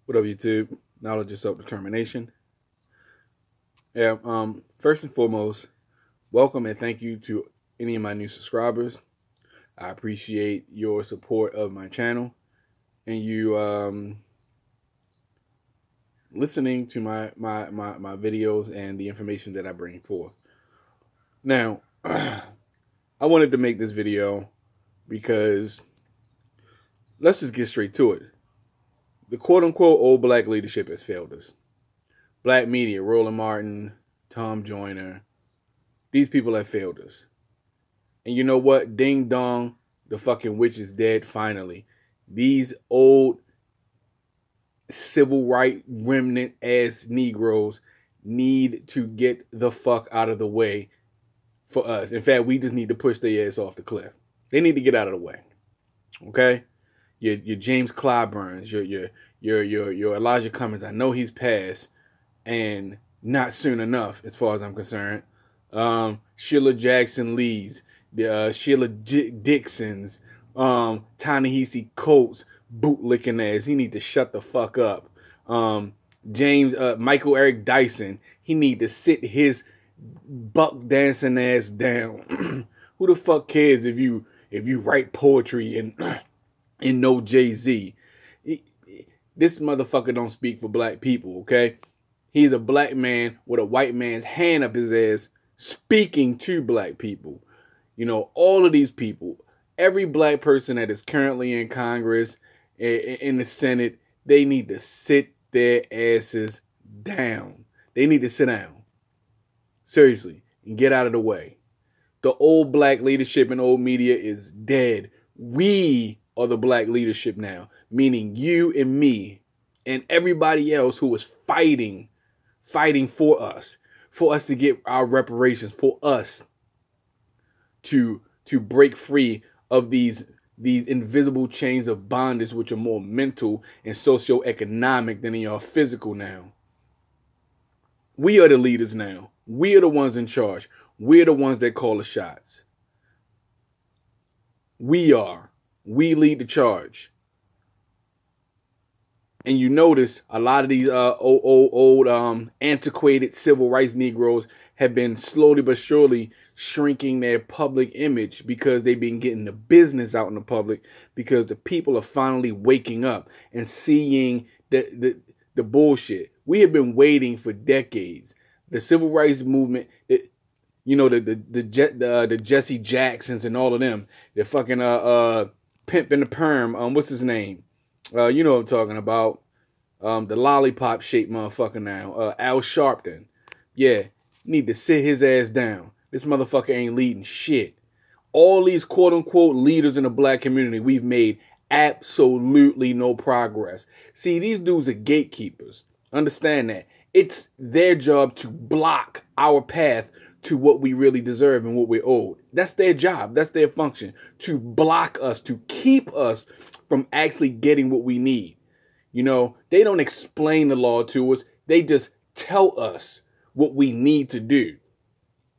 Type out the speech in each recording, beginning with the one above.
What up, YouTube? Knowledge is self-determination. Yeah, first and foremost, welcome and thank you to any of my new subscribers. I appreciate your support of my channel and you listening to my videos and the information that I bring forth. Now, I wanted to make this video because let's just get straight to it. The quote-unquote old black leadership has failed us. Black media, Roland Martin, Tom Joyner, these people have failed us. And you know what? Ding dong, the fucking witch is dead finally. These old civil right remnant ass Negroes need to get the fuck out of the way for us. In fact, we just need to push their ass off the cliff. They need to get out of the way. Okay? Your James Clyburns, your Elijah Cummings. I know he's passed, and not soon enough, as far as I'm concerned. Sheila Jackson Lee's, Sheila Dixon's, Ta-Nehisi Coates, bootlicking ass. He need to shut the fuck up. Michael Eric Dyson, he need to sit his buck dancing ass down. Who the fuck cares if you write poetry and no Jay-Z? This motherfucker don't speak for black people, okay? He's a black man with a white man's hand up his ass speaking to black people. You know, all of these people, every black person that is currently in Congress, in the Senate, they need to sit their asses down. They need to sit down. Seriously, and get out of the way. The old black leadership and old media is dead. We are the black leadership now, meaning you and me and everybody else who is fighting for us to get our reparations, for us to break free of these invisible chains of bondage, which are more mental and socioeconomic than they are physical now. We are the leaders now. We are the ones in charge. We are the ones that call the shots. We lead the charge. And you notice a lot of these old antiquated civil rights Negroes have been slowly but surely shrinking their public image because they've been getting the business out in the public, because the people are finally waking up and seeing the bullshit. We have been waiting for decades. The civil rights movement, you know, the Jesse Jacksons and all of them, the fucking Pimp and the Perm, what's his name? You know what I'm talking about. The lollipop shaped motherfucker now. Al Sharpton. Yeah, need to sit his ass down. This motherfucker ain't leading shit. All these quote unquote leaders in the black community, we've made absolutely no progress. See, these dudes are gatekeepers. Understand that. It's their job to block our path to what we really deserve and what we're owed. That's their job. That's their function. To block us, to keep us from actually getting what we need. You know, they don't explain the law to us. They just tell us what we need to do.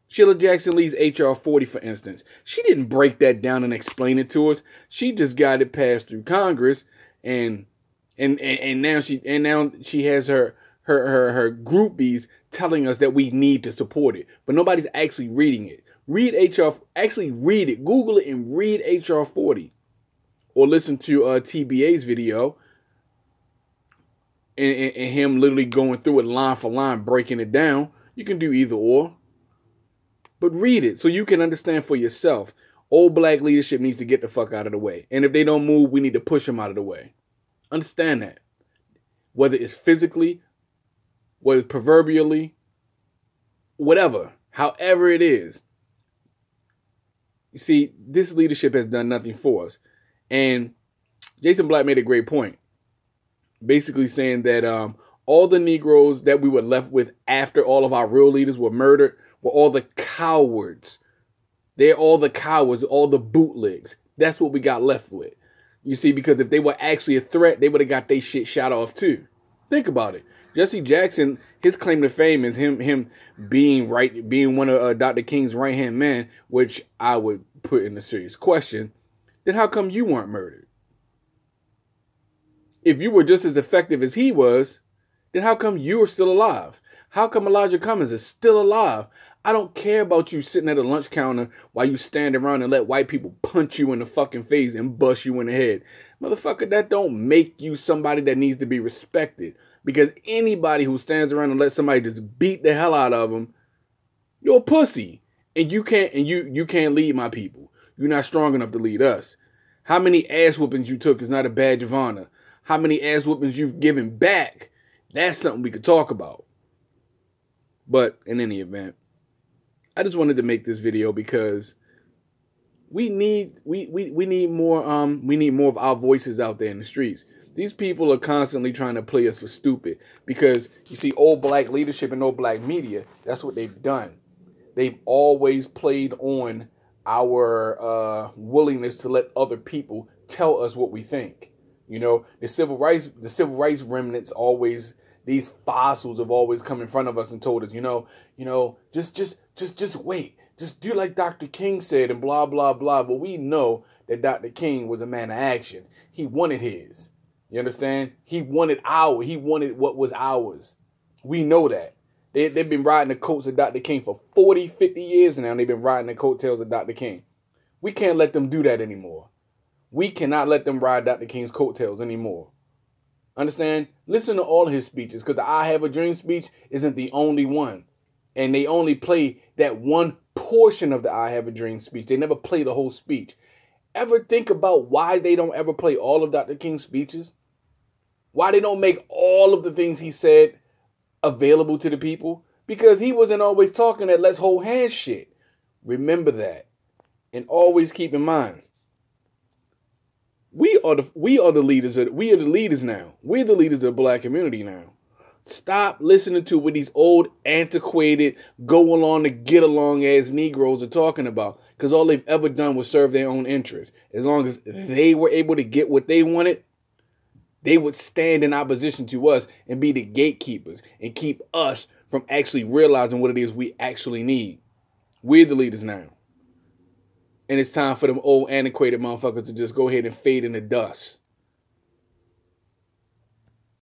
Sheila Jackson Lee's H.R. 40, for instance, she didn't break that down and explain it to us. She just got it passed through Congress, and now she has her groupies telling us that we need to support it, but nobody's actually reading it. Actually read it. Google it and read H.R. 40, or listen to TBA's video and him literally going through it line for line, breaking it down. You can do either or, but read it so you can understand for yourself. Old black leadership needs to get the fuck out of the way, and if they don't move, we need to push them out of the way. Understand that. Whether it's physically, whether it's proverbially, whatever, however it is. You see, this leadership has done nothing for us. And Jason Black made a great point, basically saying that all the Negroes that we were left with after all of our real leaders were murdered were all the cowards. They're all the cowards, all the bootlegs. That's what we got left with. You see, because if they were actually a threat, they would have got their shit shot off too. Think about it. Jesse Jackson, his claim to fame is him being one of Dr. King's right-hand men, which I would put in a serious question. Then how come you weren't murdered? if you were just as effective as he was, then how come you are still alive? How come Elijah Cummings is still alive? I don't care about you sitting at a lunch counter while you stand around and let white people punch you in the fucking face and bust you in the head. Motherfucker, that don't make you somebody that needs to be respected. Because anybody who stands around and lets somebody just beat the hell out of them, you're a pussy. And you can't lead my people. You're not strong enough to lead us. How many ass whoopings you took is not a badge of honor. How many ass whoopings you've given back, that's something we could talk about. But in any event, I just wanted to make this video because we need more of our voices out there in the streets. These people are constantly trying to play us for stupid because you see old black leadership and old black media, that's what they've done. They've always played on our willingness to let other people tell us what we think. You know, the civil rights remnants always, these fossils have always come in front of us and told us, just wait. Just do like Dr. King said and blah, blah, blah. But we know that Dr. King was a man of action. He wanted his. You understand? He wanted what was ours. We know that. They've been riding the coats of Dr. King for 40, 50 years now. And they've been riding the coattails of Dr. King. We can't let them do that anymore. We cannot let them ride Dr. King's coattails anymore. Understand? Listen to all of his speeches, because the I Have a Dream speech isn't the only one. And they only play that one portion of the I Have a Dream speech. They never play the whole speech. Ever think about why they don't ever play all of Dr. King's speeches? Why they don't make all of the things he said available to the people? Because he wasn't always talking that let's hold hands shit. Remember that. And always keep in mind, we are the leaders now. We're the leaders of the black community now. Stop listening to what these old, antiquated, go along to get along ass Negroes are talking about. Because all they've ever done was serve their own interests. As long as they were able to get what they wanted, they would stand in opposition to us and be the gatekeepers and keep us from actually realizing what it is we actually need. We're the leaders now. And it's time for them old, antiquated motherfuckers to just go ahead and fade in the dust.